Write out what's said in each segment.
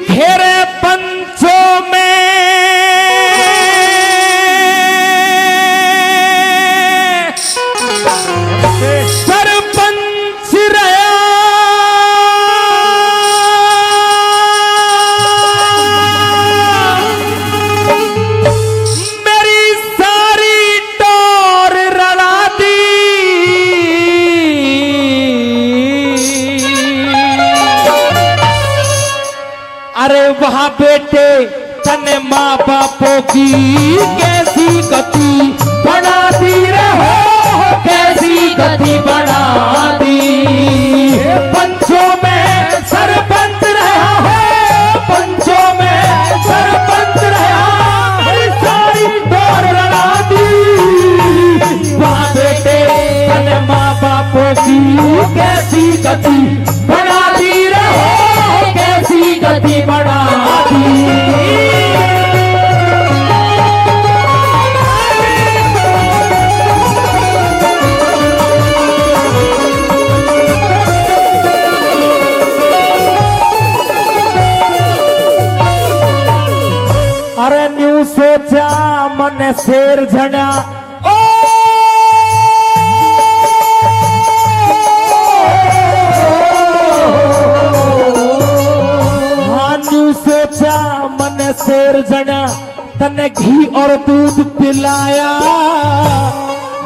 घेरे पंचों में सरपंच रहा मेरी सारी टोर रला दी। अरे वहां बेटे तने माँ बापों की कैसी गति बना दी रे हो, कैसी गति बना दी। पंचों में सरपंच रहा है, पंचों में सरपंच रहा, सारी टोर रला दी। वहां बेटे तने माँ बापों की कैसी गति बना दी रे हो, कैसी गति बना दी। अरे न्यू सोचा मन शेर झड़ा ओ हाँ न्यू सोचा मन शेर झड़ा तने घी और दूध पिलाया।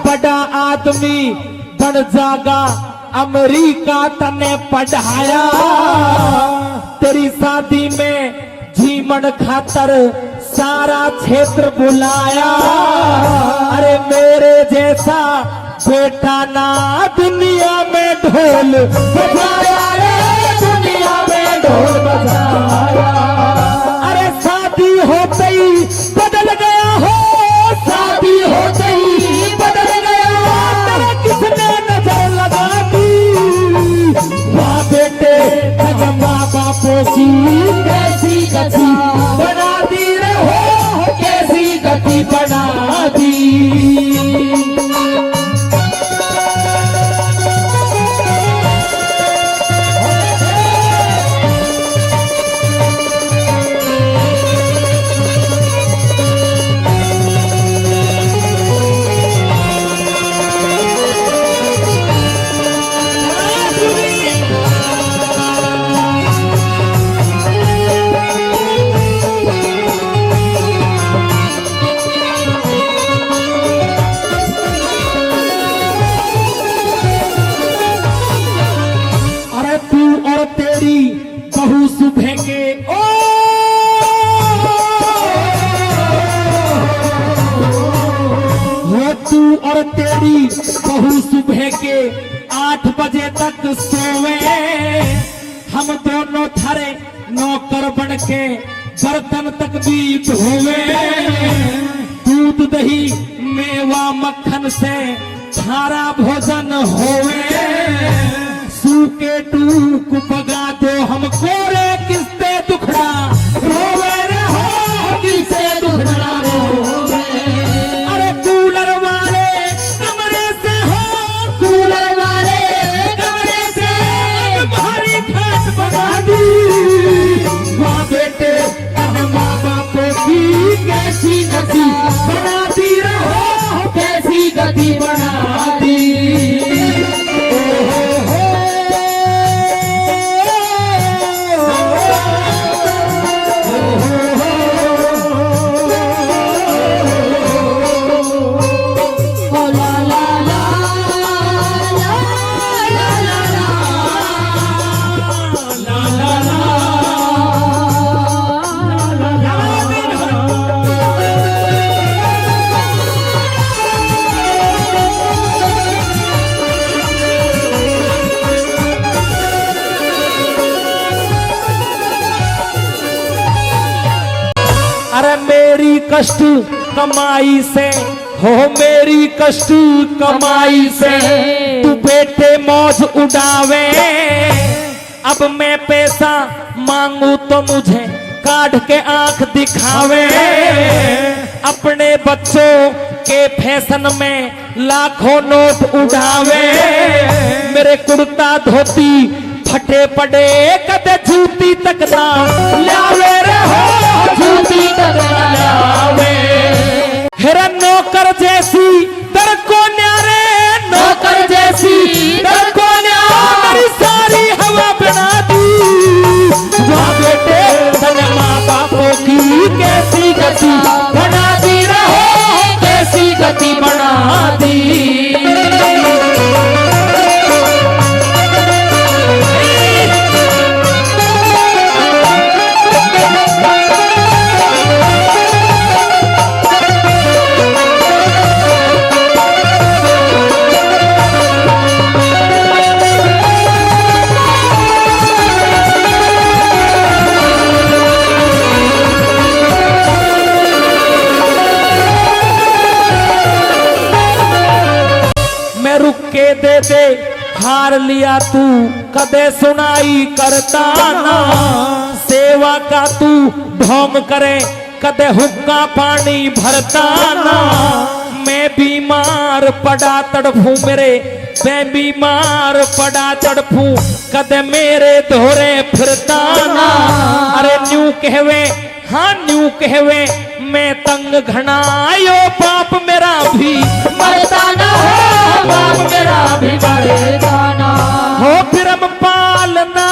बड़ा आदमी बन जागा अमेरिका तने पढ़ाया। तेरी शादी में जीवन खातर सारा क्षेत्र बुलाया। अरे मेरे जैसा बेटा ना दुनिया में ढोल बजाया रे, दुनिया में ढोल बजाया। अरे शादी होते ही बदल गया हो, शादी होते ही बदल गया। तेरे किसने नजर लगा दी। वाह बेटे तेरे माँ बापों की कैसी गति बना दी रे हो, कैसी गति बना दी। बहू सुबह के ओ तू और तेरी बहू सुबह के 8 बजे तक सोवे। हम दोनों थारे नौकर बन के बर्तन तक भी धोवे। दूध दही मेवा मक्खन से सारा भोजन होवे। सूखे टूक बगा दो हमको रे किससे दुखड़ा रोवे रे हो, किससे दुखड़ा रोवे। अरे कूलर वाले कमरे से हो, कूलर वाले कमरे से भारी खाट बना दी। माँ बेटे माँ बापों की कैसी गति बना दी रे हो, कैसी गति बना दी। अरे मेरी कष्ट कमाई से हो, मेरी कष्ट कमाई से तू बेटे मौज उड़ावे। अब मैं पैसा मांगू तो मुझे काट के आंख दिखावे। अपने बच्चों के फैशन में लाखों नोट उड़ावे। मेरे कुर्ता धोती फटे पड़े कदे जूती तक ना दे दे हार लिया तू कदे सुनाई करता ना सेवा का तू ढोंग करे कदे हुक्का पानी भरता ना मैं बीमार पड़ा तड़फू मेरे मैं बीमार पड़ा तड़फू कदे मेरे धोरे फिरता ना अरे न्यू कहवे हाँ न्यू कहवे मैं तंग घना यो बाप मेरा भी मरता ना हो बाप मेरा भी मरता ना हो ब्रह्म पालना